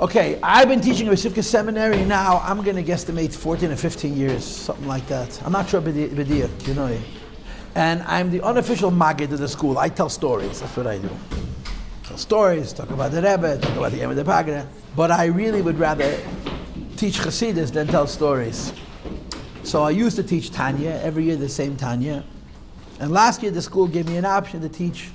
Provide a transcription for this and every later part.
Okay, I've been teaching at Beis Rivka seminary now, I'm going to guesstimate 14 or 15 years, something like that. I'm not sure, b'diuk, you know. And I'm the unofficial maggid of the school. I tell stories, that's what I do. Tell stories, talk about the rebbe, talk about the yom of the pagre. But I really would rather teach Chassidus than tell stories. So I used to teach Tanya, every year the same Tanya. And last year the school gave me an option to teach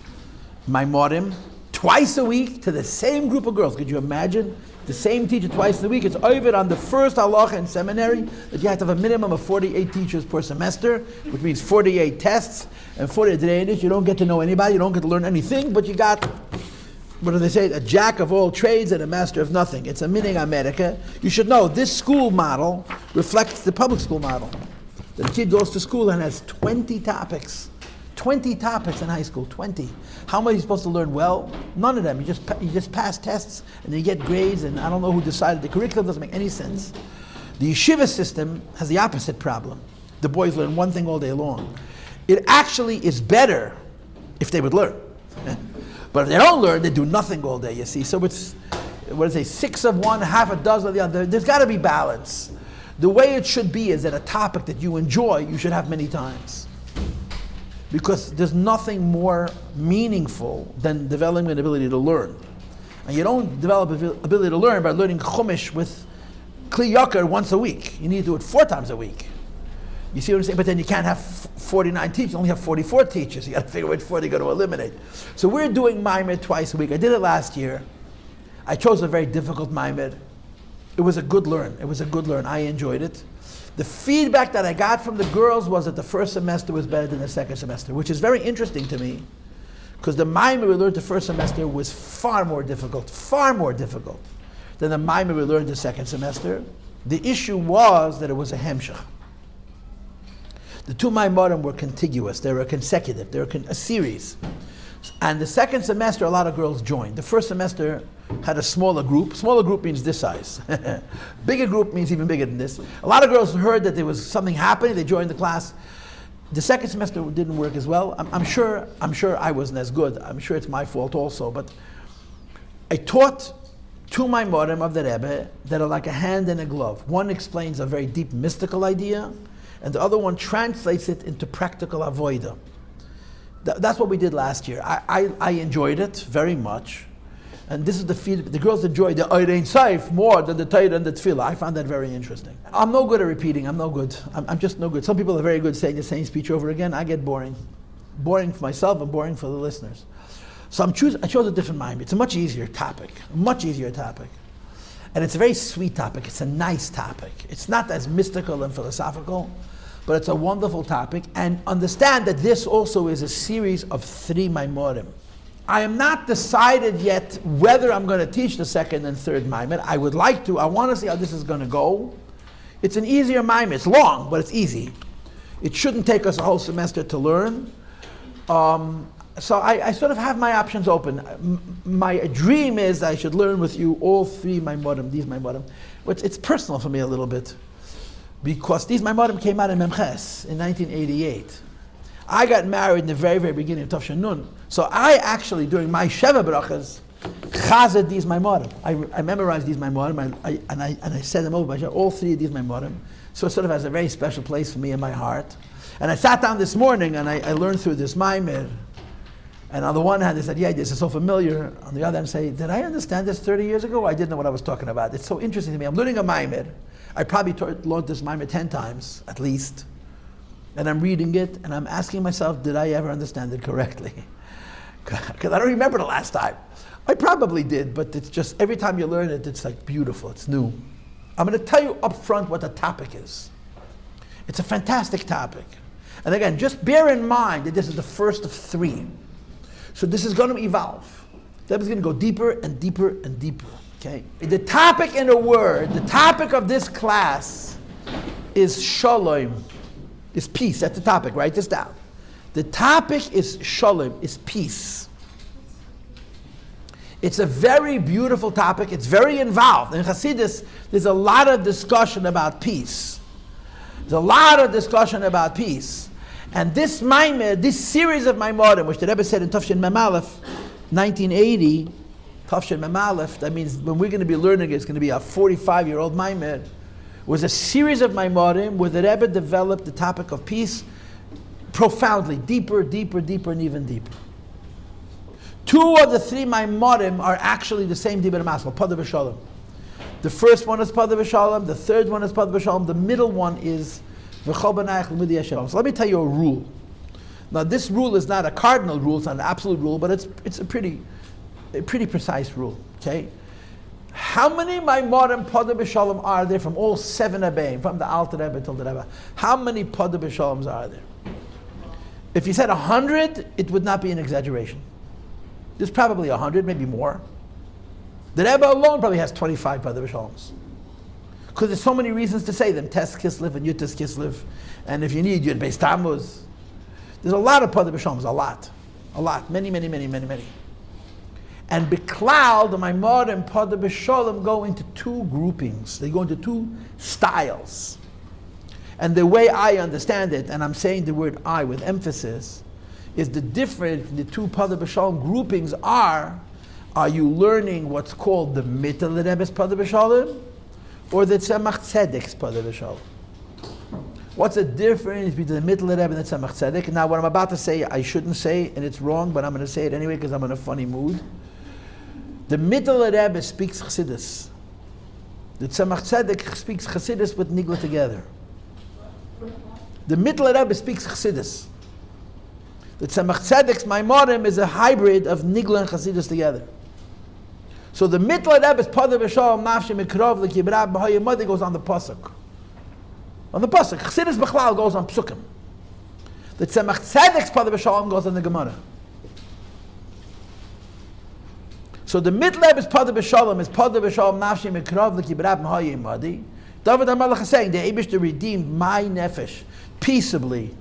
Maamerim twice a week to the same group of girls. Could you imagine? The same teacher twice a week. It's over on the first halacha in seminary that you have to have a minimum of 48 teachers per semester, which means 48 tests and 48 days. You don't get to know anybody, you don't get to learn anything, but you got, what do they say, a jack of all trades and a master of nothing. It's a mining America. You should know this school model reflects the public school model. The kid goes to school and has 20 topics. 20 topics in high school, 20. How am I supposed to learn well? None of them. You just pass tests and you get grades, and I don't know who decided. The curriculum doesn't make any sense. The yeshiva system has the opposite problem. The boys learn one thing all day long. It actually is better if they would learn. But if they don't learn, they do nothing all day, you see. So it's, what do they say, 6 of one, half a dozen of the other. There's got to be balance. The way it should be is that a topic that you enjoy, you should have many times. Because there's nothing more meaningful than developing an ability to learn. And you don't develop ability to learn by learning Chumash with Kli Yakar once a week. You need to do it 4 times a week. You see what I'm saying? But then you can't have 49 teachers, you only have 44 teachers. You got to figure which 4 you're going to eliminate. So we're doing Maamer twice a week. I did it last year. I chose a very difficult Maamer. It was a good learn. I enjoyed it. The feedback that I got from the girls was that the first semester was better than the second semester, which is very interesting to me, because the Maamer we learned the first semester was far more difficult than the Maamer we learned the second semester. The issue was that it was a hemshach. The 2 Maamerim were contiguous, they were consecutive, they were a series. And the second semester, a lot of girls joined. The first semester had a smaller group. Smaller group means this size. Bigger group means even bigger than this. A lot of girls heard that there was something happening, they joined the class. The second semester didn't work as well. I'm sure I wasn't as good. I'm sure it's my fault also. But I taught 2 Maamerim of the rebbe that are like a hand and a glove. One explains a very deep mystical idea, and the other one translates it into practical avoida. That's what we did last year. I enjoyed it very much. And this is the feedback. The girls enjoyed the Erein Seif more than the Torah and the Tefillah. I found that very interesting. I'm no good at repeating. I'm no good. I'm just no good. Some people are very good saying the same speech over again. I get boring. Boring for myself and boring for the listeners. So I chose a different Maamer. It's a much easier topic. And it's a very sweet topic. It's a nice topic. It's not as mystical and philosophical, but it's a wonderful topic. And understand that this also is a series of 3 Maamerim. I am not decided yet whether I'm going to teach the second and third Maamer. I would like to. I want to see how this is going to go. It's an easier Maamer. It's long, but it's easy. It shouldn't take us a whole semester to learn. So I sort of have my options open. My dream is that I should learn with you all 3 Maamerim, these Maamerim. It's personal for me a little bit, because these Maamerim came out in Memches in 1988. I got married in the very, very beginning of Tov Nun. So I actually, during my Sheva Brachas, chazed these Maamerim. I memorized these Maamerim, and I said them over, all 3 of these Maamerim. So it sort of has a very special place for me in my heart. And I sat down this morning and I learned through this Maamer. And on the one hand, they said, yeah, this is so familiar. On the other hand, I say, did I understand this 30 years ago? I didn't know what I was talking about. It's so interesting to me. I'm learning a Maamer. I probably learned this Maamer 10 times, at least. And I'm reading it, and I'm asking myself, did I ever understand it correctly? Because I don't remember the last time. I probably did, but it's just, every time you learn it, it's like beautiful, it's new. I'm going to tell you up front what the topic is. It's a fantastic topic. And again, just bear in mind that this is the first of 3. So this is going to evolve. That is going to go deeper and deeper and deeper, okay? The topic, in a word, the topic of this class is Shalom. Is peace. That's the topic. Write this down. The topic is Shalom, is peace. It's a very beautiful topic. It's very involved. In Chassidus, there's a lot of discussion about peace. And this Maamer, this series of Maamerim, which the Rebbe said in Tafshin Mem Aleph, 1980, Tafshin Mem Aleph, that means when we're going to be learning, it's going to be a 45-year-old Maamer, was a series of Maimarim where the Rebbe developed the topic of peace profoundly, deeper, and even deeper. 2 of the 3 Maimarim are actually the same Dibur Masal, Podoh V'Sholom. The first one is Podoh V'Sholom, the third one is Podoh V'Sholom, the middle one is V'chol B'nayach L'midi Hashem. So let me tell you a rule. Now this rule is not a cardinal rule, it's not an absolute rule, but it's a pretty precise rule, okay? How many Maimarim Podoh V'Sholom are there from all 7 Rebbeim, from the Alter Rebbe till the Rebbe? How many Podoh V'Sholoms are there? If you said 100, it would not be an exaggeration. There's probably 100, maybe more. The Rebbe alone probably has 25 Podoh V'Sholoms. Because there's so many reasons to say them. Tes Kislev and Yutas Kislev. And if you need, Yud Beis Tammuz. There's a lot of Podoh V'Sholoms, a lot. Many. And Biklal, the Maimar and Podoh V'Sholom go into 2 groupings. They go into 2 styles. And the way I understand it, and I'm saying the word I with emphasis, is the difference in the 2 Podoh V'Sholom groupings are you learning what's called the Mittel Rebbe's Podoh V'Sholom or the Tzemach Tzedek's Podoh V'Sholom? What's the difference between the Mittel Rebbe and the Tzemach Tzedek? Now what I'm about to say, I shouldn't say, and it's wrong, but I'm going to say it anyway because I'm in a funny mood. The Mittel Rebbe speaks Chassidus. The Tzemach Tzedek speaks Chassidus with Nigla together. The Mittel Rebbe speaks Chassidus. The Tzemach Tzedek's Maimarim is a hybrid of Nigla and Chassidus together. So the Mittel Rebbe's Podoh V'Sholom Nafshi Mikrov L'Kibrab B'Hayimadi goes on the Pasuk. On the Pasuk. Chassidus B'chlal goes on Psukim. The Tzemach Tzedek's Podoh V'Sholom goes on the Gemara. So the Mittel Rebbe's Podoh V'Sholom is Podoh V'Sholom Nafshi Mikrov L'Kibrab B'Hayimadi. David HaMelech is saying the Eibishter redeemed my nefesh peaceably.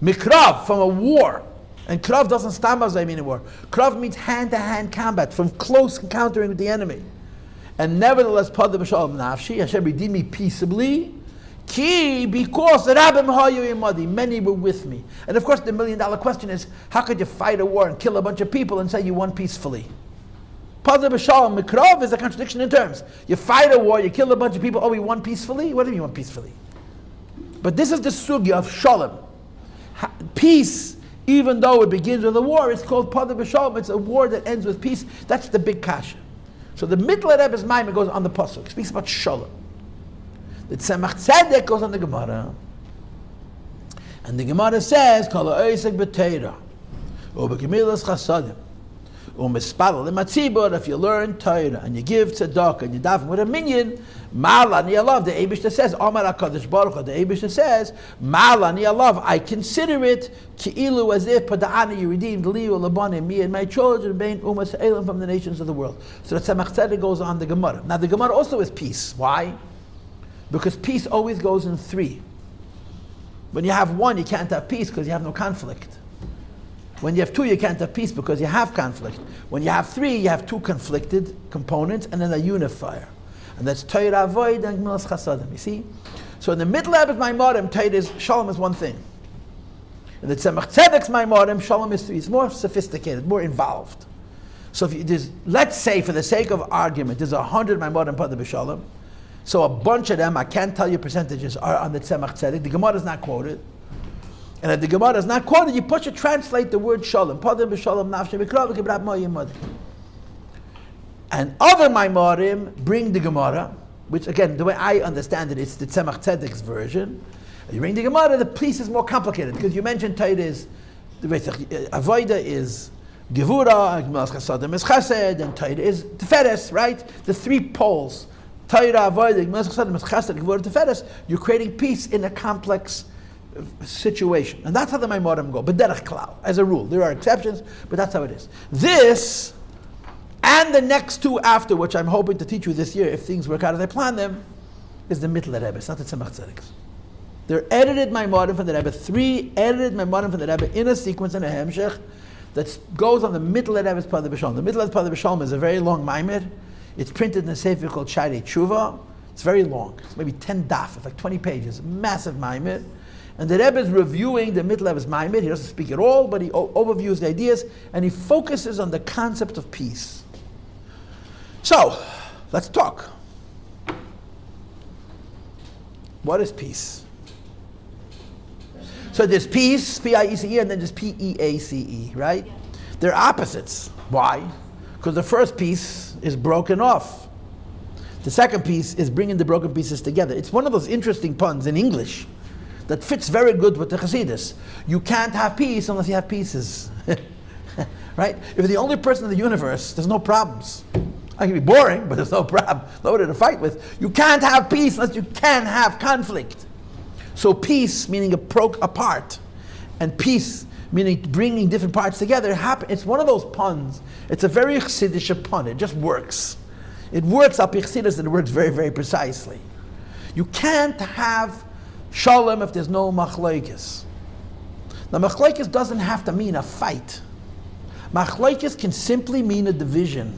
Mikrav, from a war. And krav doesn't stand as I mean in war. Krav means hand-to-hand combat, from close encountering with the enemy. And nevertheless, Podoh V'Sholom Nafshi, Hashem redeemed me peaceably. Ki, because many were with me. And of course the $1 million question is, how could you fight a war and kill a bunch of people and say you won peacefully? Podoh V'Sholom Mikrav is a contradiction in terms. You fight a war, you kill a bunch of people, we won peacefully? What do you mean won peacefully? But this is the sugya of Shalom. Peace, even though it begins with a war, it's called Podoh V'Sholom. It's a war that ends with peace. That's the big kasha. So the Mittel Rebbe's Maamer goes on the Pasuk. It speaks about Shalom. The Tzemach Tzedek goes on the Gemara. And the Gemara says, Kol ha'osek b'Torah, u'b'gemilas chasadim, u'mispalel l'matzibur, if you learn Torah, and you give tzedakah, and you daven with a minyan, Ma'ala ni alav, the Eibishter says, Amar HaKadosh Baruch Hu, the Eibishter says, Ma'ala ni alav, I consider it ki'ilu as if Pada'ani you redeemed li u'labanim, me and my children, bein umas ha'elim from the nations of the world. So the Tzemach Tzedek goes on the Gemara. Now the Gemara also is peace. Why? Because peace always goes in 3. When you have 1, you can't have peace because you have no conflict. When you have 2, you can't have peace because you have conflict. When you have 3, you have 2 conflicted components and then a unifier. And that's Torah Avoid and Gemilas Chasadim. You see? So in the middle of Maimarim, Torah is, Shalom is 1 thing. In the Tzemach Tzedek's Maimarim, Shalom is 3. It's more sophisticated, more involved. So if let's say for the sake of argument, there's 100 Maimarim Podoh V'Sholom. So a bunch of them, I can't tell you percentages, are on the Tzemach Tzedek. The Gemara is not quoted. And if the Gemara is not quoted, you should translate the word Shalom. Podoh V'Sholom Nafshi Mikrav L'Kibrab B'Hayimadi. And other Maimarim bring the Gemara, which again, the way I understand it, it's the Tzemach Tzedek's version. You bring the Gemara, the piece is more complicated, because you mentioned Torah is, Avoida is Gevura, Gemilas Chasadim is Chesed, and Torah is Teferes, right? The 3 poles. Torah, Avoida, Gemilas Chasadim is Chesed, Gevura, Teferes. You're creating peace in a complex situation. And that's how the Maimarim go, B'derech Klal, as a rule. There are exceptions, but that's how it is. This, and the next 2 after, which I'm hoping to teach you this year, if things work out as I plan them, is the Mittel Rebbe. It's not the Tzemach Tzedek's. They're edited Maimarim from the Rebbe, 3 edited Maimarim from the Rebbe in a sequence in a hemshech that goes on the Mittel Rebbe's Podoh V'Sholom. The Mittel Rebbe's Podoh V'Sholom is a very long Maamer. It's printed in a sefer called Sha'arei Tshuva. It's very long. It's maybe 10 daf. It's like 20 pages. Massive Maamer. And the Rebbe is reviewing the Mittel Rebbe's Maamer. He doesn't speak at all, but he overviews the ideas, and he focuses on the concept of peace. So, let's talk. What is peace? So there's peace, P-I-E-C-E, and then there's P-E-A-C-E, right? They're opposites. Why? Because the first piece is broken off. The second piece is bringing the broken pieces together. It's one of those interesting puns in English that fits very good with the Chassidus. You can't have peace unless you have pieces. Right? If you're the only person in the universe, there's no problems. I can be boring, but there's no problem. Nobody to fight with. You can't have peace unless you can have conflict. So peace, meaning apart, and peace, meaning bringing different parts together, it's one of those puns. It's a very Chassidish pun. It just works. It works up Chassidus, and it works very, very precisely. You can't have shalom if there's no machlokes. Now, machlokes doesn't have to mean a fight. Machlokes can simply mean a division.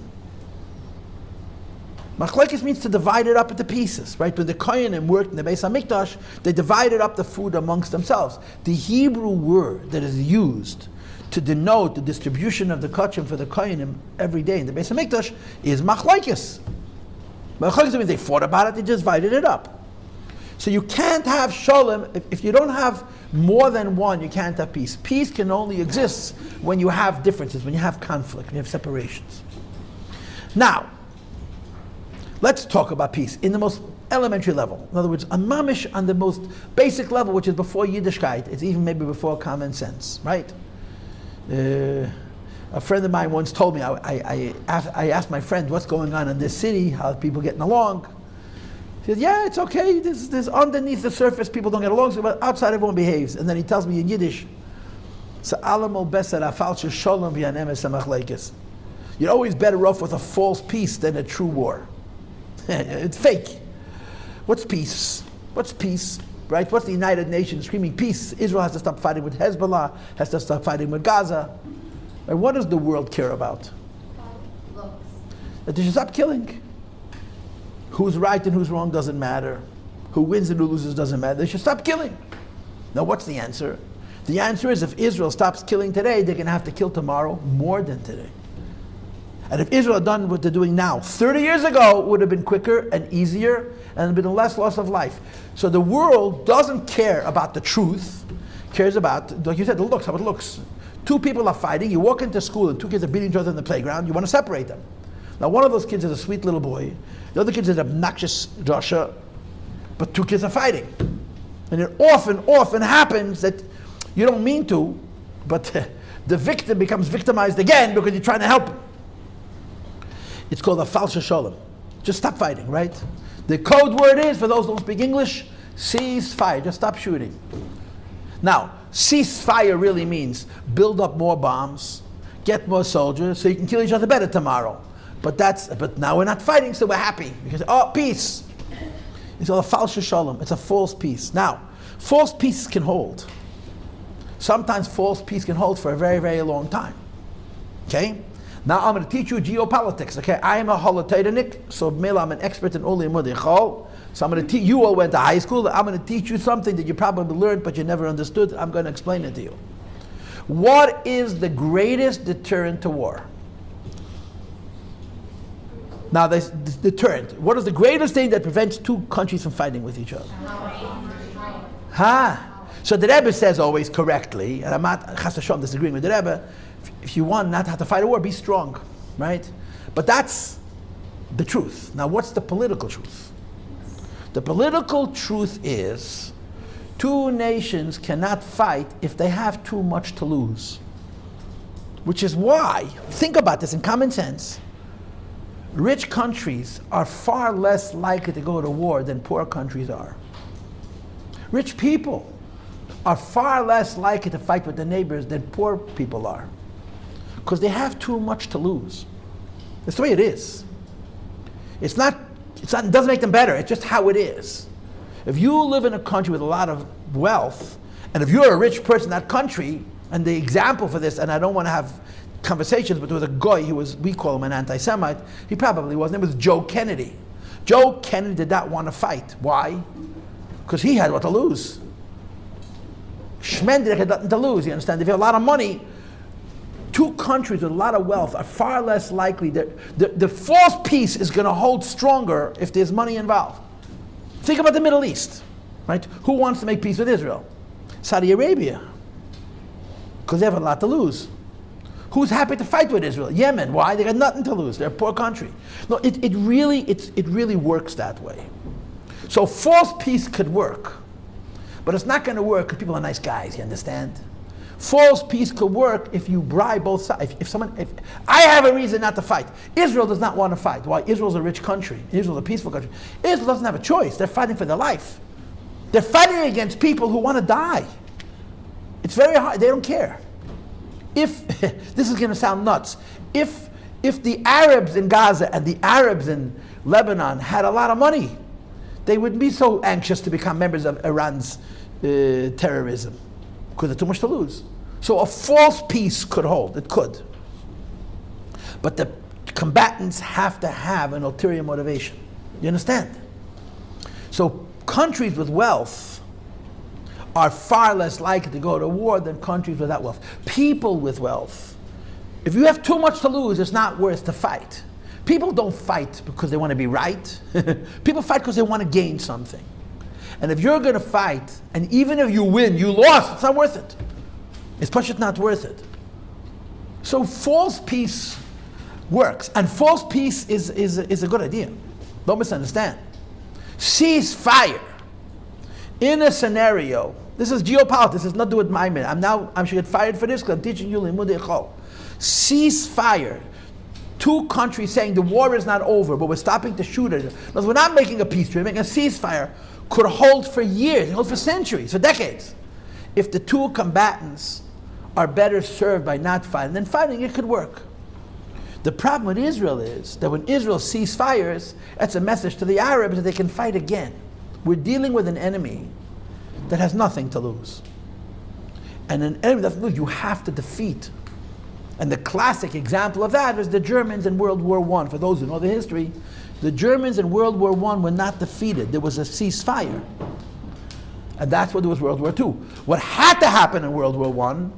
Machlokes means to divide it up into pieces, right? When the Kohanim worked in the Beis Hamikdash, they divided up the food amongst themselves. The Hebrew word that is used to denote the distribution of the kachim for the Kohanim every day in the Beis Hamikdash is machlokes. Machlokes means they fought about it, they just divided it up. So you can't have shalom, if you don't have more than one, you can't have peace. Peace can only exist when you have differences, when you have conflict, when you have separations. Now, let's talk about peace in the most elementary level. In other words, a mamish on the most basic level, which is before Yiddishkeit. It's even maybe before common sense, right? A friend of mine once told me, I asked my friend, what's going on in this city? How are people getting along? He said, yeah, it's okay. There's underneath the surface, people don't get along, but outside everyone behaves. And then he tells me in Yiddish, you're always better off with a false peace than a true war. It's fake. What's peace? What's peace? Right? What's the United Nations screaming peace? Israel has to stop fighting with Hezbollah, has to stop fighting with Gaza. Right? What does the world care about? That they should stop killing. Who's right and who's wrong doesn't matter. Who wins and who loses doesn't matter. They should stop killing. Now what's the answer? The answer is if Israel stops killing today, they're going to have to kill tomorrow more than today. And if Israel had done what they're doing now, 30 years ago, it would have been quicker and easier and been less loss of life. So the world doesn't care about the truth, cares about, like you said, the looks, how it looks. Two people are fighting, you walk into school and two kids are beating each other in the playground, you want to separate them. Now one of those kids is a sweet little boy, the other kid is an obnoxious Joshua, but two kids are fighting. And it often happens that you don't mean to, but the victim becomes victimized again because you're trying to help him. It's called a falsha shalom. Just stop fighting, right? The code word is, for those who don't speak English, cease fire. Just stop shooting. Now, cease fire really means build up more bombs, get more soldiers, so you can kill each other better tomorrow. But now we're not fighting, so we're happy. Because, peace. It's called a falsha shalom. It's a false peace. Now, false peace can hold. Sometimes false peace can hold for a very, very long time. Okay? Now I'm going to teach you geopolitics. Okay, I am a holoteidenik, so maybe I'm an expert in Uli Mudichol. So I'm going to teach you. All went to high school. I'm going to teach you something that you probably learned but you never understood. I'm going to explain it to you. What is the greatest deterrent to war? Now, this deterrent. What is the greatest thing that prevents two countries from fighting with each other? So the Rebbe says always correctly, and I'm not Chas Hashem disagreeing with the Rebbe. If you want not to have to fight a war, be strong, right? But that's the truth. Now, what's the political truth? The political truth is two nations cannot fight if they have too much to lose. Which is why, think about this in common sense, rich countries are far less likely to go to war than poor countries are. Rich people are far less likely to fight with their neighbors than poor people are. Because they have too much to lose. That's the way it is. It doesn't make them better, it's just how it is. If you live in a country with a lot of wealth, and if you're a rich person in that country, and the example for this, and I don't want to have conversations, but there was a guy we call him an anti-Semite, he probably wasn't, it was Joe Kennedy. Joe Kennedy did not want to fight. Why? Because he had what to lose. Schmendrich had nothing to lose, you understand? If you have a lot of money, two countries with a lot of wealth are far less likely that the false peace is going to hold stronger if there's money involved. Think about the Middle East, right? Who wants to make peace with Israel? Saudi Arabia, because they have a lot to lose. Who's happy to fight with Israel? Yemen. Why? They got nothing to lose. They're a poor country. No, it really works that way. So false peace could work, but it's not going to work because people are nice guys. You understand? False peace could work if you bribe both sides. If I have a reason not to fight, Israel does not want to fight. Why? Israel's a rich country. Israel's a peaceful country. Israel doesn't have a choice. They're fighting for their life. They're fighting against people who want to die. It's very hard. They don't care. If this is going to sound nuts, if the Arabs in Gaza and the Arabs in Lebanon had a lot of money, they wouldn't be so anxious to become members of Iran's terrorism because there's too much to lose. So a false peace could hold. It could. But the combatants have to have an ulterior motivation. You understand? So countries with wealth are far less likely to go to war than countries without wealth. People with wealth, if you have too much to lose, it's not worth to fight. People don't fight because they want to be right. People fight because they want to gain something. And if you're going to fight, and even if you win, you lost, it's not worth it. It's just not worth it. So false peace works. And false peace is a good idea. Don't misunderstand. Ceasefire. In a scenario, this is geopolitics, this has nothing to do with Maamer. I'm sure get fired for this because I'm teaching you limudei chol. Ceasefire. Two countries saying the war is not over, but we're stopping to shoot it. We're not making a peace treaty, we're making a ceasefire. Could hold for years, hold for centuries, for decades. If the two combatants are better served by not fighting than fighting, it could work. The problem with Israel is that when Israel ceasefires, that's a message to the Arabs that they can fight again. We're dealing with an enemy that has nothing to lose. And an enemy that you have to defeat. And the classic example of that is the Germans in World War I. For those who know the history, the Germans in World War I were not defeated. There was a ceasefire. And that's what there was World War II. What had to happen in World War I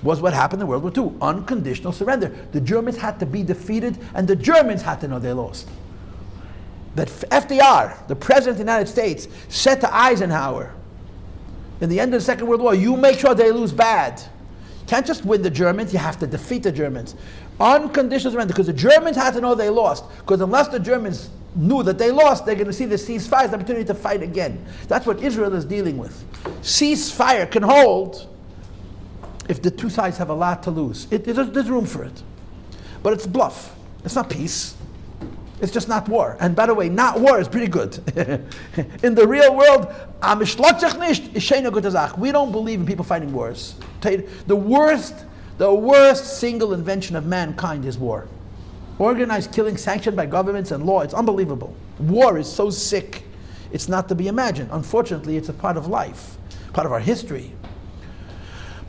was what happened in World War II. Unconditional surrender. The Germans had to be defeated, and the Germans had to know they lost. That FDR, the President of the United States, said to Eisenhower, in the end of the Second World War, you make sure they lose bad. You can't just win the Germans, you have to defeat the Germans. Unconditional surrender, because the Germans had to know they lost. Because unless the Germans knew that they lost, they're going to see the ceasefire as an opportunity to fight again. That's what Israel is dealing with. Ceasefire can hold if the two sides have a lot to lose. There's room for it. But it's bluff. It's not peace. It's just not war. And by the way, not war is pretty good. In the real world, we don't believe in people fighting wars. The worst single invention of mankind is war. Organized killing sanctioned by governments and law. It's unbelievable. War is so sick, it's not to be imagined. Unfortunately, it's a part of life, part of our history.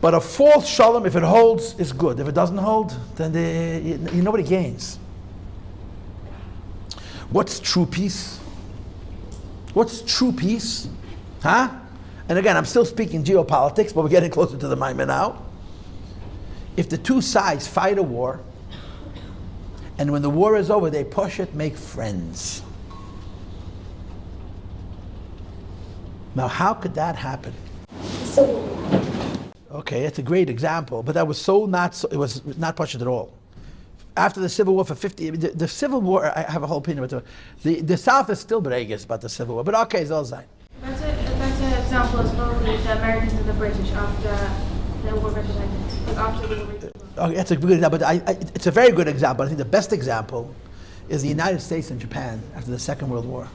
But a false shalom, if it holds, is good. If it doesn't hold, then nobody gains. What's true peace? What's true peace? Huh? And again, I'm still speaking geopolitics, but we're getting closer to the Maamer now. If the two sides fight a war, and when the war is over, they push it, make friends. Now, how could that happen? Okay, it's a great example, but that was it was not pushed at all. After the Civil War for 50, the Civil War, I have a whole opinion about it. The South is still breagus about the Civil War, but okay, it's all right. That's an example is probably the Americans and the British after the war of independence. After the war of independence. Okay, that's a good example, but it's a very good example. I think the best example is the United States and Japan after the Second World War.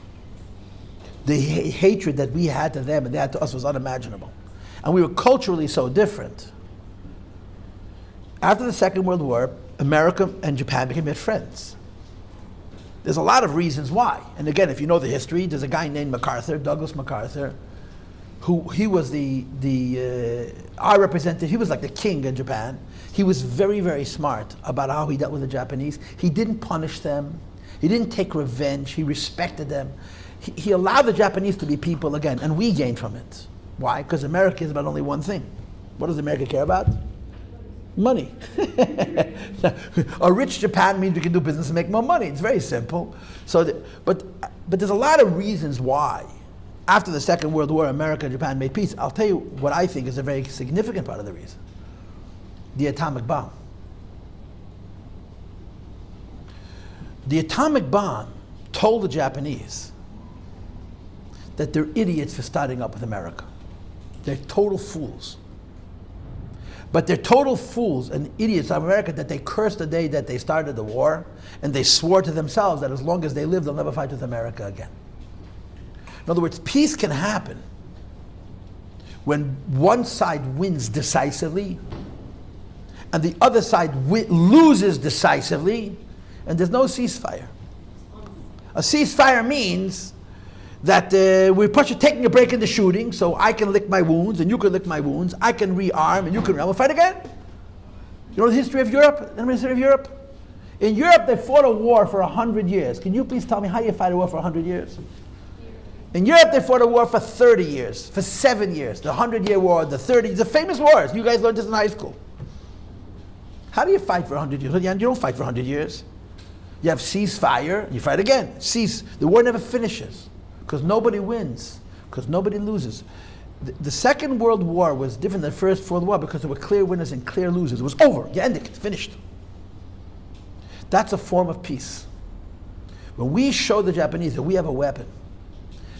The hatred that we had to them and they had to us was unimaginable. And we were culturally so different. After the Second World War, America and Japan became good friends. There's a lot of reasons why. And again, if you know the history, there's a guy named MacArthur, Douglas MacArthur, who he was our representative. He was like the king in Japan. He was very, very smart about how he dealt with the Japanese. He didn't punish them. He didn't take revenge. He respected them. He allowed the Japanese to be people again, and we gained from it. Why? Because America is about only one thing. What does America care about? Money. A rich Japan means we can do business and make more money. It's very simple. But there's a lot of reasons why. After the Second World War, America and Japan made peace. I'll tell you what I think is a very significant part of the reason. The atomic bomb. The atomic bomb told the Japanese that they're idiots for starting up with America. They're total fools. But they're total fools and idiots of America that they cursed the day that they started the war, and they swore to themselves that as long as they live, they'll never fight with America again. In other words, peace can happen when one side wins decisively and the other side loses decisively, and there's no ceasefire. A ceasefire means that we're taking a break in the shooting, so I can lick my wounds and you can lick my wounds. I can rearm and you can rearm. We'll fight again. You know the history of Europe? The history of Europe? In Europe, they fought a war for 100 years. Can you please tell me how you fight a war for 100 years? In Europe, they fought a war for 30 years, for 7 years. The 100-Year War, the 30, the famous wars. You guys learned this in high school. How do you fight for 100 years? You don't fight for 100 years. You have ceasefire, you fight again. The war never finishes. Because nobody wins, because nobody loses. The Second World War was different than the First World War because there were clear winners and clear losers. It was over. You ended it. It's finished. That's a form of peace. When we show the Japanese that we have a weapon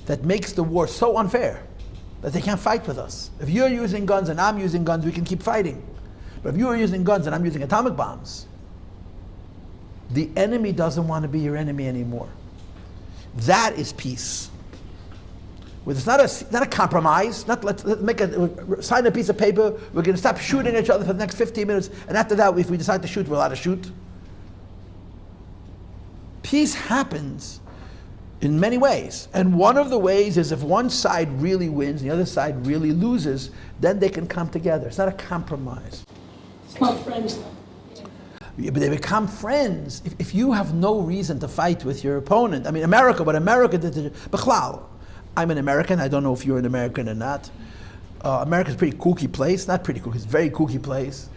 that makes the war so unfair that they can't fight with us. If you're using guns and I'm using guns, we can keep fighting. But if you're using guns and I'm using atomic bombs, the enemy doesn't want to be your enemy anymore. That is peace. It's not a compromise. Let's sign a piece of paper. We're going to stop shooting each other for the next 15 minutes, and after that, if we decide to shoot, we're allowed to shoot. Peace happens in many ways, and one of the ways is if one side really wins and the other side really loses, then they can come together. It's not a compromise. It's not friends, though. Yeah, but they become friends if you have no reason to fight with your opponent. I mean, what America did to Bechlal. I'm an American. I don't know if you're an American or not. America's a pretty kooky place. Not pretty kooky, it's a very kooky place.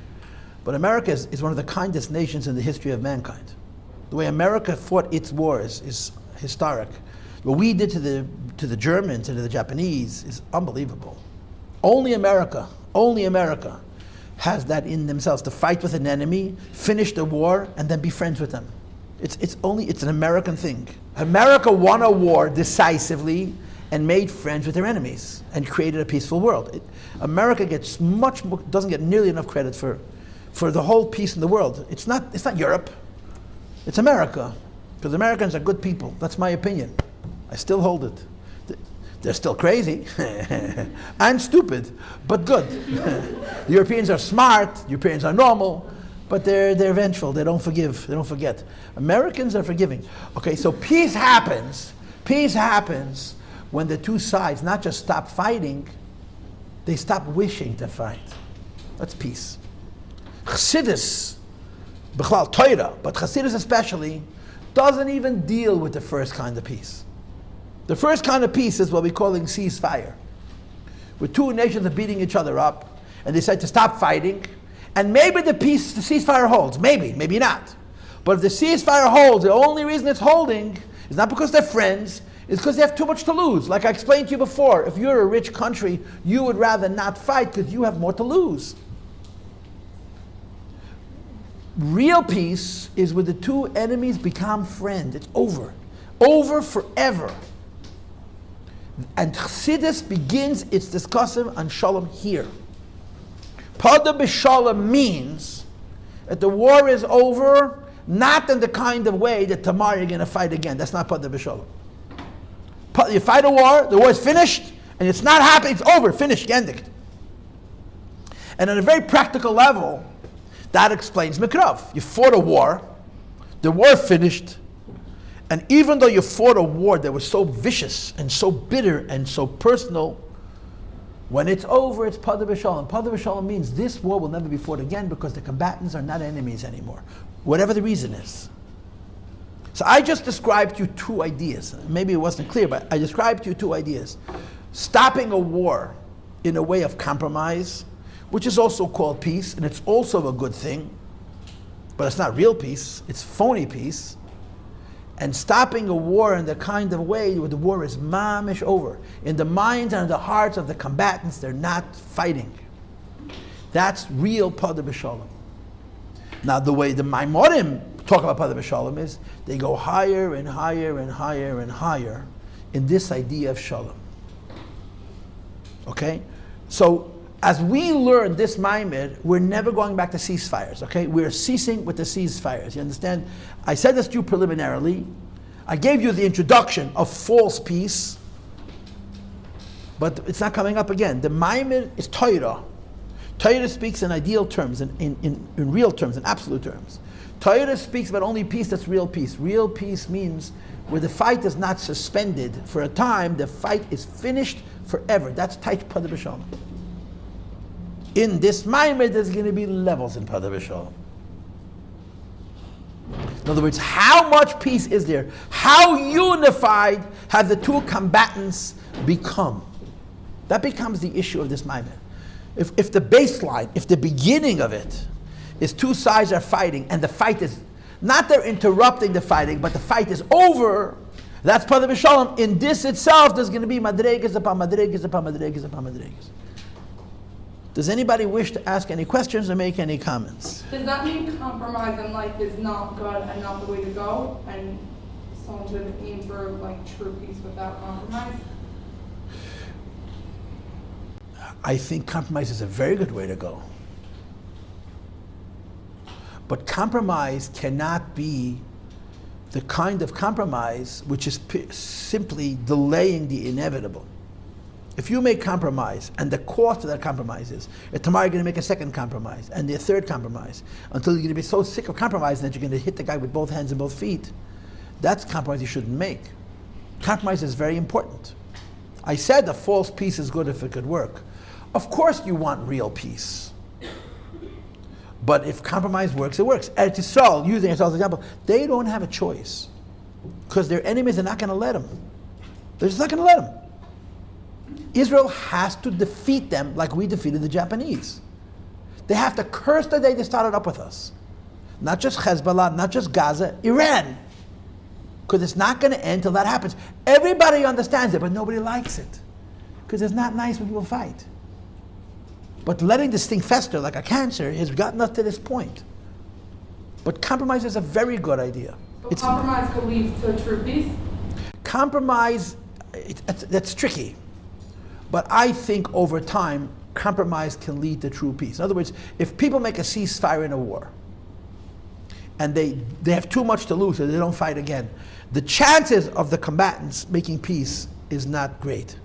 But America is one of the kindest nations in the history of mankind. The way America fought its wars is historic. What we did to the Germans and to the Japanese is unbelievable. Only America has that in themselves, to fight with an enemy, finish the war, and then be friends with them. It's an American thing. America won a war decisively and made friends with their enemies and created a peaceful world. America doesn't get nearly enough credit for the whole peace in the world. It's not Europe. It's America, because Americans are good people. That's my opinion. I still hold it. They're still crazy and stupid, but good. The Europeans are smart, the Europeans are normal, but they're vengeful. They don't forgive, they don't forget. Americans are forgiving. Okay, so peace happens when the two sides not just stop fighting, they stop wishing to fight. That's peace. Chassidus, Bechlal Torah, but Chassidus especially, doesn't even deal with the first kind of peace. The first kind of peace is what we're calling ceasefire, where two nations are beating each other up, and they decide to stop fighting, and maybe the ceasefire holds, maybe not. But if the ceasefire holds, the only reason it's holding is not because they're friends, it's because they have too much to lose. Like I explained to you before, if you're a rich country, you would rather not fight because you have more to lose. Real peace is where the two enemies become friends. It's over forever. And Chassidus begins its discussion on Shalom here. Podoh V'Sholom means that the war is over, not in the kind of way that tomorrow you're going to fight again. That's not Podoh V'Sholom. You fight a war, the war is finished, and it's not happening, it's over, finished, ended. And on a very practical level, that explains Mikrav. You fought a war, the war finished, and even though you fought a war that was so vicious and so bitter and so personal, when it's over, it's Podoh V'Sholom. Podoh V'Sholom means this war will never be fought again because the combatants are not enemies anymore, whatever the reason is. So I just described to you two ideas. Maybe it wasn't clear, but I described to you two ideas. Stopping a war in a way of compromise, which is also called peace, and it's also a good thing, but it's not real peace, it's phony peace. And stopping a war in the kind of way where the war is mamish over. In the minds and the hearts of the combatants, they're not fighting. That's real Podoh V'Sholom. Now the way the Maamerim talk about Podoh V'Sholom is, they go higher and higher and higher and higher in this idea of Shalom. Okay? So, as we learn this Maamer, we're never going back to ceasefires, okay? We're ceasing with the ceasefires, you understand? I said this to you preliminarily. I gave you the introduction of false peace, but it's not coming up again. The Maamer is Torah. Torah speaks in ideal terms, in real terms, in absolute terms. Torah speaks about only peace that's real peace. Real peace means where the fight is not suspended for a time, the fight is finished forever. That's Taich Podoh V'Sholom. In this Maamer, there's going to be levels in Podoh V'Sholom. In other words, how much peace is there? How unified have the two combatants become? That becomes the issue of this Maamer. If the baseline, if the beginning of it is two sides are fighting and the fight is, not they're interrupting the fighting, but the fight is over, that's Podoh V'Sholom. In this itself, there's going to be madregas upon madregas upon madregas upon madregas. Does anybody wish to ask any questions or make any comments? Does that mean compromise in life is not good and not the way to go, and someone should aim for like true peace without compromise? I think compromise is a very good way to go. But compromise cannot be the kind of compromise which is simply delaying the inevitable. If you make compromise, and the cost of that compromise is, tomorrow you're going to make a second compromise, and the third compromise, until you're going to be so sick of compromising that you're going to hit the guy with both hands and both feet, that's compromise you shouldn't make. Compromise is very important. I said a false peace is good if it could work. Of course you want real peace. But if compromise works, it works. Eretz Yisrael, using Eretz Yisrael as an example, they don't have a choice. Because their enemies are not going to let them. They're just not going to let them. Israel has to defeat them like we defeated the Japanese. They have to curse the day they started up with us. Not just Hezbollah, not just Gaza, Iran. Because it's not going to end till that happens. Everybody understands it, but nobody likes it. Because it's not nice when people fight. But letting this thing fester like a cancer has gotten us to this point. But compromise is a very good idea. But compromise could lead to true peace? Compromise, that's tricky. But I think over time, compromise can lead to true peace. In other words, if people make a ceasefire in a war, and they have too much to lose, so they don't fight again, the chances of the combatants making peace is not great,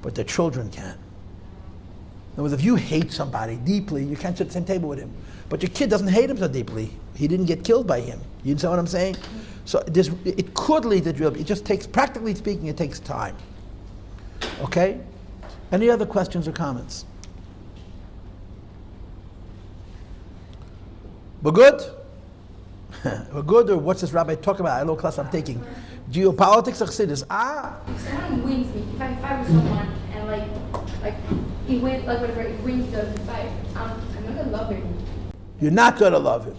but their children can. In other words, if you hate somebody deeply, you can't sit at the same table with him. But your kid doesn't hate him so deeply. He didn't get killed by him. You understand what I'm saying? So it could lead to real peace. It just takes, practically speaking, it takes time. Okay? Any other questions or comments? We're good? We're good, or what's this rabbi talking about? I know class I'm taking. Geopolitics or Chassidus? If someone wins me, if I fight with someone and like he wins, like whatever, he wins the fight, I'm not gonna love him. You're not gonna love him.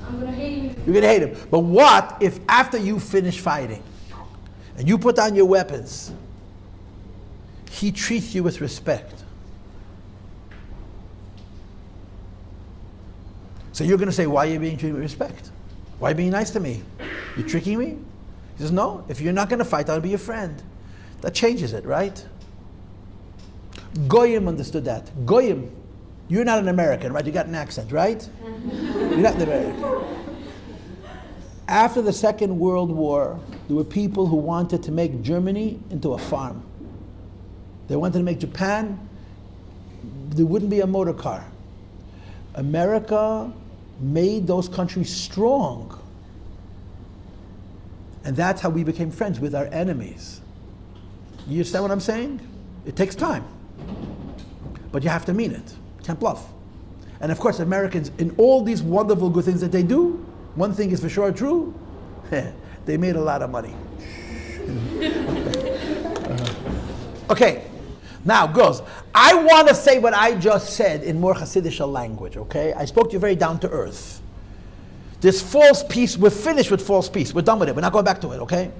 I'm gonna hate him. You're gonna hate him. But what if after you finish fighting and you put down your weapons, he treats you with respect? So you're going to say, why are you being treated with respect? Why are you being nice to me? You're tricking me? He says, no, if you're not going to fight, I'll be your friend. That changes it, right? Goyim understood that. Goyim, you're not an American, right? You got an accent, right? You're not an American. After the Second World War, there were people who wanted to make Germany into a farm. They wanted to make Japan, there wouldn't be a motor car. America made those countries strong. And that's how we became friends with our enemies. You understand what I'm saying? It takes time. But you have to mean it. You can't bluff. And of course, Americans, in all these wonderful good things that they do, one thing is for sure true, they made a lot of money. Okay, now girls, I want to say what I just said in more Hasidic language, okay? I spoke to you very down to earth. This false peace, we're finished with false peace. We're done with it. We're not going back to it, okay?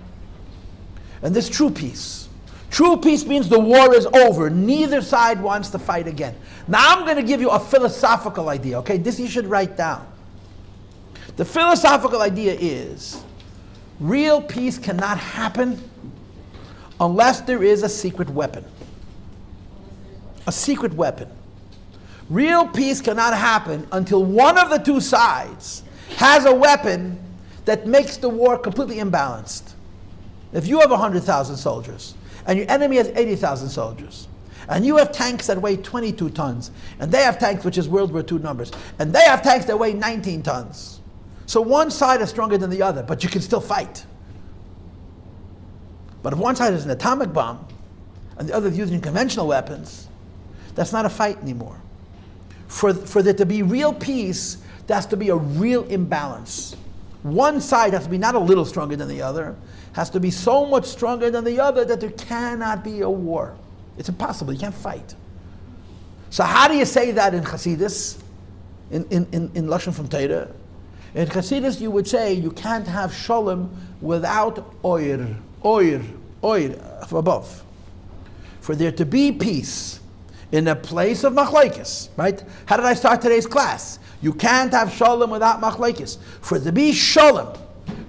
And this true peace. True peace means the war is over. Neither side wants to fight again. Now I'm going to give you a philosophical idea, okay? This you should write down. The philosophical idea is real peace cannot happen unless there is a secret weapon. A secret weapon. Real peace cannot happen until one of the two sides has a weapon that makes the war completely imbalanced. If you have 100,000 soldiers and your enemy has 80,000 soldiers, and you have tanks that weigh 22 tons, and they have tanks which is World War II numbers, and they have tanks that weigh 19 tons. So one side is stronger than the other, but you can still fight. But if one side is an atomic bomb, and the other is using conventional weapons, that's not a fight anymore. For there to be real peace, there has to be a real imbalance. One side has to be not a little stronger than the other, has to be so much stronger than the other that there cannot be a war. It's impossible, you can't fight. So how do you say that in Chassidus, in Lashon from Torah? In Chassidus you would say you can't have Shalom without oir from above. For there to be peace in a place of machlokes, right? How did I start today's class? You can't have Shalom without machlokes. For there to be Shalom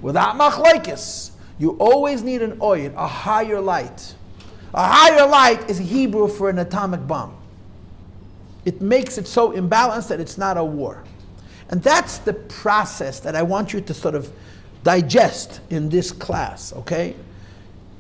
without machlokes, you always need an oir, a higher light. A higher light is Hebrew for an atomic bomb. It makes it so imbalanced that it's not a war. And that's the process that I want you to sort of digest in this class, okay?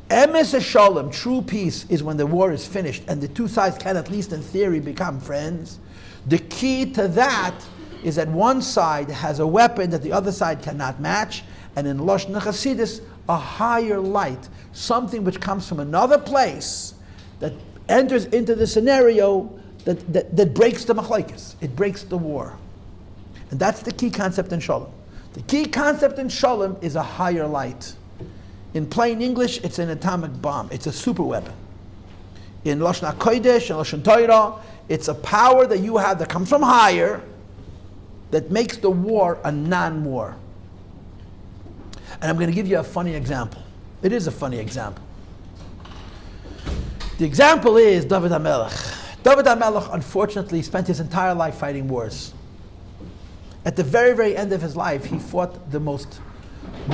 Emes Shalom, true peace, is when the war is finished and the two sides can, at least in theory, become friends. The key to that is that one side has a weapon that the other side cannot match, and in Lashon Chassidus, a higher light, something which comes from another place that enters into the scenario that breaks the machlokes. It breaks the war. And that's the key concept in Shalom. The key concept in Shalom is a higher light. In plain English, it's an atomic bomb. It's a super weapon. In Lashon HaKodesh and Lashon Torah, it's a power that you have that comes from higher that makes the war a non-war. And I'm going to give you a funny example. It is a funny example. The example is David HaMelech. David HaMelech, unfortunately, spent his entire life fighting wars. At the very, very end of his life, he fought the most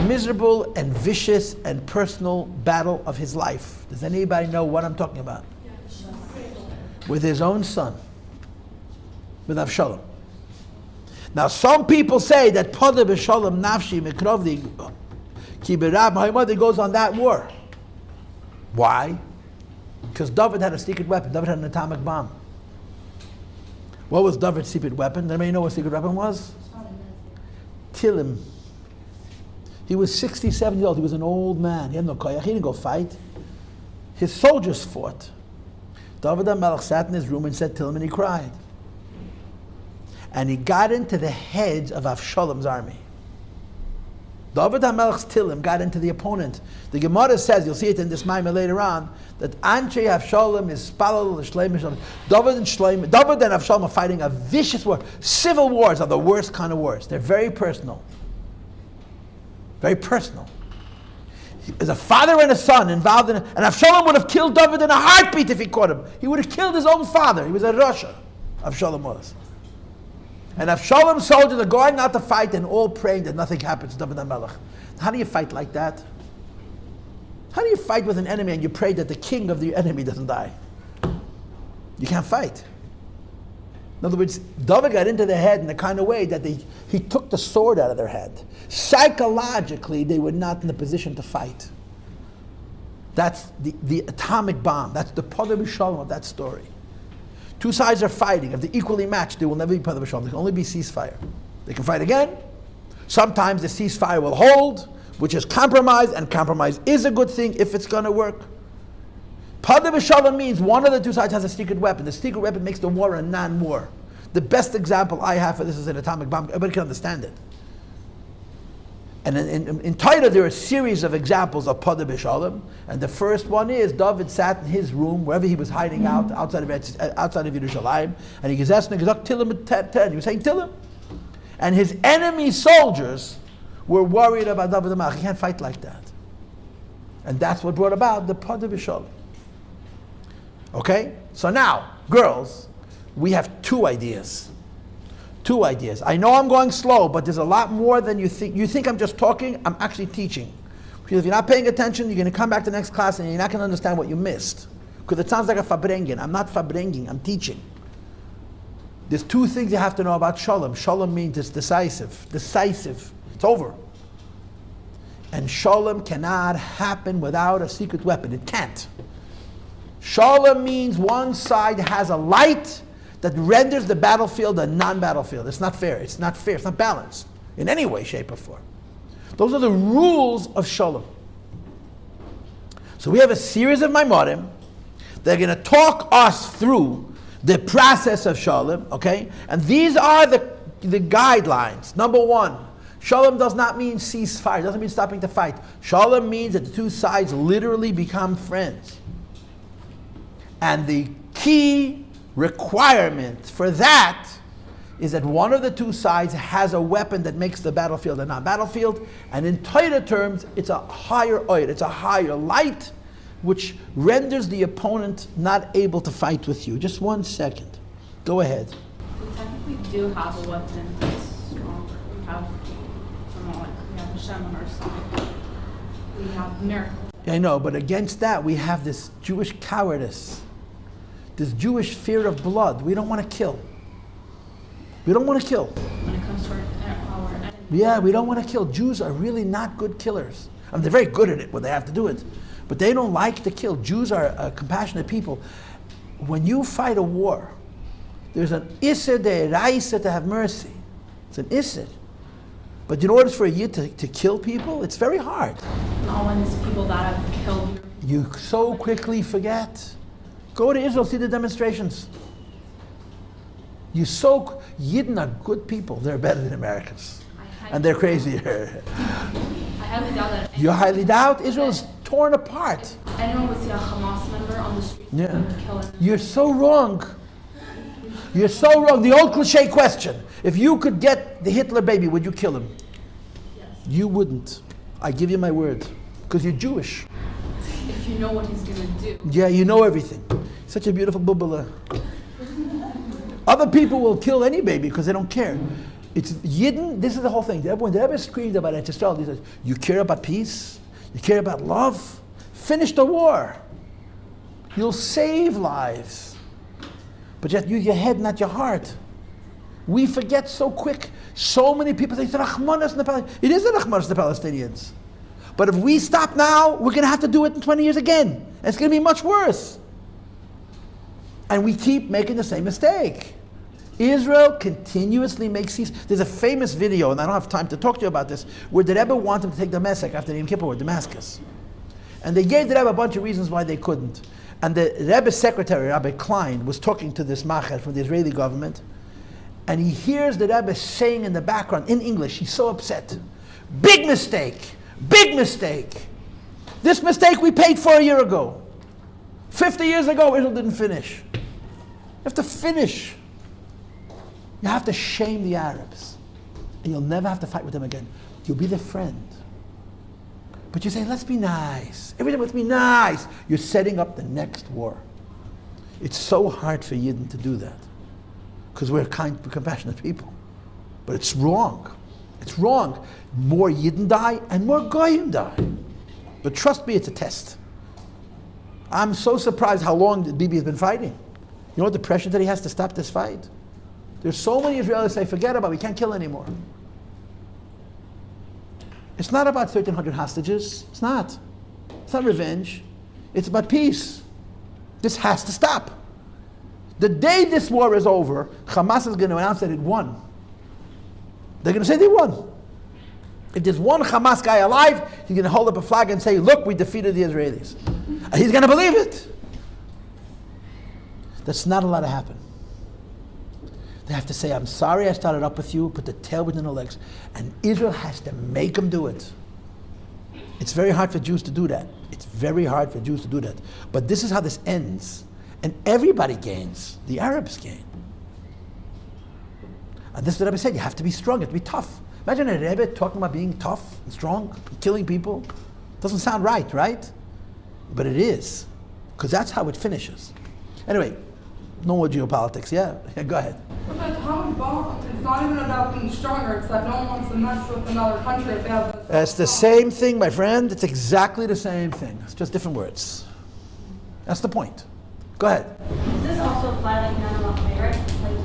miserable and vicious and personal battle of his life. Does anybody know what I'm talking about? With his own son, with Avshalom. Now, some people say that Podoh V'Sholom nafshi mikrovdi ki berab ha'imadi goes on that war. Why? Because David had a secret weapon. David had an atomic bomb. What was David's secret weapon? Does anybody know what his secret weapon was? Tilim. He was 67 years old. He was an old man. He had no koyach. He didn't go fight. His soldiers fought. David HaMelech sat in his room and said Tilim, and he cried. And he got into the heads of Avshalom's army. David HaMelech's Tilim got into the opponent. The Gemara says, you'll see it in this Maamer later on, that Anshe Avshalom is Spalal L'Shleim Shalom. David and Avshalom are fighting a vicious war. Civil wars are the worst kind of wars. They're very personal. Very personal. There's a father and a son involved in it, and Avshalom would have killed David in a heartbeat if he caught him. He would have killed his own father. He was a Rasha. Avshalom was. And Avshalom's soldiers are going out to fight and all praying that nothing happens to David HaMelech. How do you fight like that? How do you fight with an enemy and you pray that the king of the enemy doesn't die? You can't fight. In other words, David got into their head in the kind of way that he took the sword out of their head. Psychologically, they were not in a position to fight. That's the atomic bomb. That's the Podoh V'Sholom of that story. Two sides are fighting. If they're equally matched, there will never be Podoh V'Sholom. There can only be ceasefire. They can fight again. Sometimes the ceasefire will hold, which is compromise, and compromise is a good thing if it's going to work. Podoh V'Sholom means one of the two sides has a secret weapon. The secret weapon makes the war a non-war. The best example I have for this is an atomic bomb. Everybody can understand it. And in Torah, there are a series of examples of Podoh V'Sholom. And the first one is David sat in his room, wherever he was hiding out, outside of Yerushalayim, and he was asking, he was saying Tillim. And his enemy soldiers were worried about David the Melech. He can't fight like that. And that's what brought about the Podoh V'Sholom. Okay? So now, girls, we have two ideas. Two ideas. I know I'm going slow, but there's a lot more than you think. You think I'm just talking, I'm actually teaching. Because if you're not paying attention, you're going to come back to the next class and you're not going to understand what you missed. Because it sounds like a fabrengen. I'm not fabrengen, I'm teaching. There's two things you have to know about Shalom. Shalom means it's decisive. Decisive. It's over. And Shalom cannot happen without a secret weapon. It can't. Shalom means one side has a light that renders the battlefield a non-battlefield. It's not fair. It's not fair. It's not balanced in any way, shape, or form. Those are the rules of Shalom. So we have a series of Maimorim. They're going to talk us through the process of Shalom, okay? And these are the guidelines. Number one, Shalom does not mean ceasefire. It doesn't mean stopping the fight. Shalom means that the two sides literally become friends. And the key requirement for that is that one of the two sides has a weapon that makes the battlefield a non-battlefield, and in Torah terms, it's a higher oil, it's a higher light, which renders the opponent not able to fight with you. Just 1 second. Go ahead. We technically do have a weapon that's stronger. We have Hashem on our side. We have miracles. I know, but against that, we have this Jewish cowardice. This Jewish fear of blood. We don't want to kill. We don't want to kill. When it comes to our enemy. Yeah, we don't want to kill. Jews are really not good killers. I mean, they're very good at it when they have to do it. But they don't like to kill. Jews are compassionate people. When you fight a war, there's an isser de'eraisa to have mercy. It's an isser. But in order for a yid to kill people, it's very hard. Not when it's people that have killed You so quickly forget. Go to Israel, see the demonstrations. Yidden are good people. They're better than Americans. And they're crazier. I highly doubt that. You highly doubt? Israel is torn apart. Anyone would see a Hamas member on the street and kill him. You're so wrong. You're so wrong. The old cliche question. If you could get the Hitler baby, would you kill him? Yes. You wouldn't. I give you my word. Because you're Jewish. If you know what he's going to do. Yeah, you know everything. Such a beautiful bubbler. Other people will kill any baby because they don't care. It's Yidden, this is the whole thing. When the Rebbe screamed about Eretz Yisrael, he said, you care about peace? You care about love? Finish the war. You'll save lives. But you have to use your head, not your heart. We forget so quick. So many people say, it's a Rachmanas in the Palestinians. It is a Rachmanas in the Palestinians. But if we stop now, we're going to have to do it in 20 years again. And it's going to be much worse. And we keep making the same mistake. Israel continuously makes cease. There's a famous video, and I don't have time to talk to you about this, where the Rebbe wanted to take Damascus after the Yom Kippur War, Damascus. And they gave the Rebbe a bunch of reasons why they couldn't. And the Rebbe's secretary, Rabbi Klein, was talking to this Machon from the Israeli government, and he hears the Rebbe saying in the background, in English, he's so upset. Big mistake! Big mistake! This mistake we paid for a year ago. 50 years ago, Israel didn't finish. You have to finish. You have to shame the Arabs. And you'll never have to fight with them again. You'll be their friend. But you say, let's be nice. Everything must be nice. You're setting up the next war. It's so hard for Yidden to do that. Because we're compassionate people. But it's wrong. It's wrong. More Yidden die and more Goyim die. But trust me, it's a test. I'm so surprised how long Bibi has been fighting. You know what the pressure that he has to stop this fight? There's so many Israelis say, forget about it, we can't kill anymore. It's not about 1,300 hostages. It's not. It's not revenge. It's about peace. This has to stop. The day this war is over, Hamas is going to announce that it won. They're going to say they won. If there's one Hamas guy alive, he's going to hold up a flag and say, look, we defeated the Israelis. And he's going to believe it. That's not allowed to happen. They have to say, I'm sorry I started up with you, put the tail between the legs. And Israel has to make them do it. It's very hard for Jews to do that. It's very hard for Jews to do that. But this is how this ends. And everybody gains. The Arabs gain. And this is what the Rebbe said, you have to be strong, you have to be tough. Imagine a Rebbe talking about being tough and strong, killing people. Doesn't sound right? But it is. Because that's how it finishes. Anyway, no more geopolitics, yeah? Go ahead. But the atomic bomb, it's not even about being stronger, it's that no one wants to mess with another country if they have the It's the same thing, my friend. It's exactly the same thing. It's just different words. That's the point. Go ahead. Does this also apply like non-Like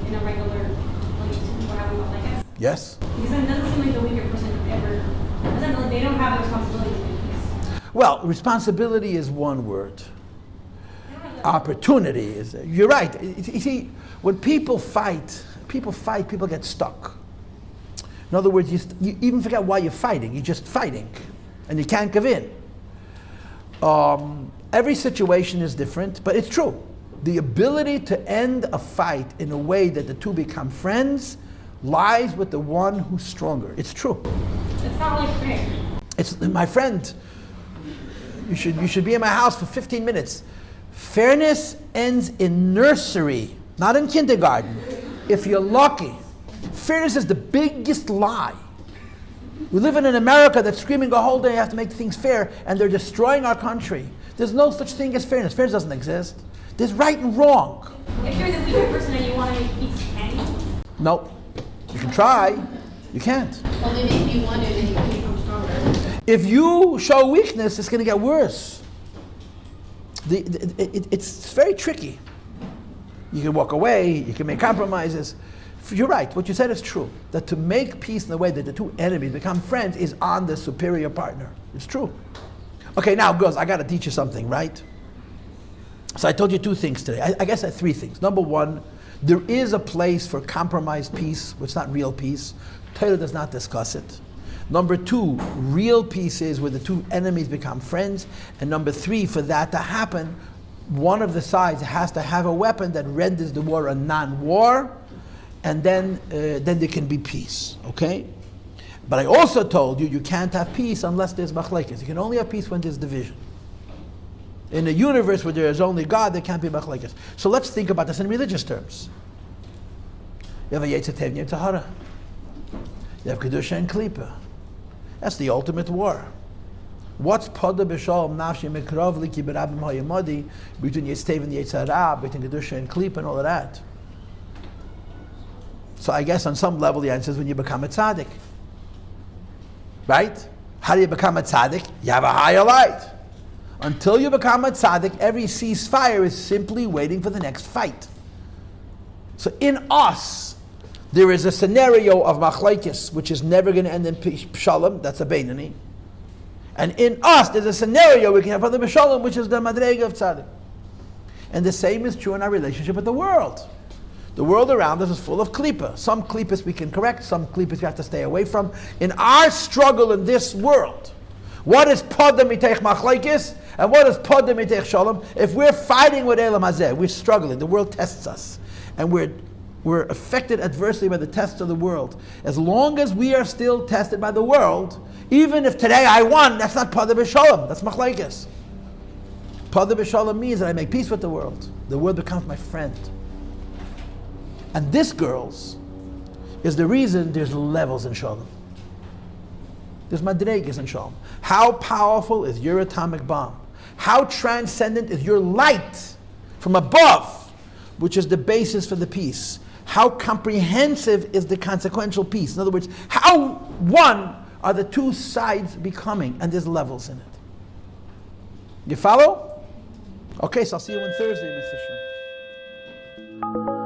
in a regular, like we're having like this? Yes? Because it doesn't seem like the weaker person ever, like they don't have the responsibility to do this. Well, responsibility is one word. Opportunity is, you're right. You see, when people fight, people get stuck. In other words, you even forget why you're fighting. You're just fighting, and you can't give in. Every situation is different, but it's true. The ability to end a fight in a way that the two become friends lies with the one who's stronger. It's true. It's not like fair. It's, my friend, you should be in my house for 15 minutes. Fairness ends in nursery, not in kindergarten, if you're lucky. Fairness is the biggest lie. We live in an America that's screaming the whole day, you have to make things fair, and they're destroying our country. There's no such thing as fairness. Fairness doesn't exist. There's right and wrong. If you're the weaker person and you want to make peace, can you? No. You can try. You can't. Only if you want it and you can become stronger. If you show weakness, it's going to get worse. It's very tricky. You can walk away, you can make compromises. You're right, what you said is true. That to make peace in the way that the two enemies become friends is on the superior partner. It's true. Okay, now girls, I got to teach you something, right? So I told you two things today. I guess I had three things. Number one, there is a place for compromised peace, which is not real peace. Torah does not discuss it. Number two, real peace is where the two enemies become friends. And number three, for that to happen, one of the sides has to have a weapon that renders the war a non-war, and then there can be peace, okay? But I also told you, you can't have peace unless there's machlekes. You can only have peace when there's division. In a universe where there is only God, there can't be machlekes. So let's think about this in religious terms. You have a Yetzer Tov and Yetzer Hara. You have Kedusha and Klipa. That's the ultimate war. What's Podoh V'Sholom Nafshi Mekrov Liki B'Rabim Hayamadi between Yetzer Tov and Yetzer Hara, between Kedusha and Klipa and all of that? So I guess on some level the answer is when you become a tzaddik. Right? How do you become a tzaddik? You have a higher light. Until you become a tzaddik, every ceasefire is simply waiting for the next fight. So in us, there is a scenario of machlekes, which is never going to end in shalom. That's a beinani. And in us, there's a scenario we can have Podoh V'Sholom, which is the madrega of tzaddik. And the same is true in our relationship with the world. The world around us is full of klipa. Some klipas we can correct, some klipas we have to stay away from. In our struggle in this world, what is Podoh Mitech Machlekes and what is Podoh Mitech Shalom? If we're fighting with Elam Hazeh, we're struggling. The world tests us, and we're affected adversely by the tests of the world. As long as we are still tested by the world, even if today I won, that's not Podoh V'Sholom. That's Machlekes. Podoh V'Sholom means that I make peace with the world. The world becomes my friend. And this, girls, is the reason there's levels in Shalom. There's madregas in Shalom. How powerful is your atomic bomb? How transcendent is your light from above, which is the basis for the peace? How comprehensive is the consequential peace? In other words, how one are the two sides becoming? And there's levels in it. You follow? Okay, so I'll see you on Thursday, Mr. Shem.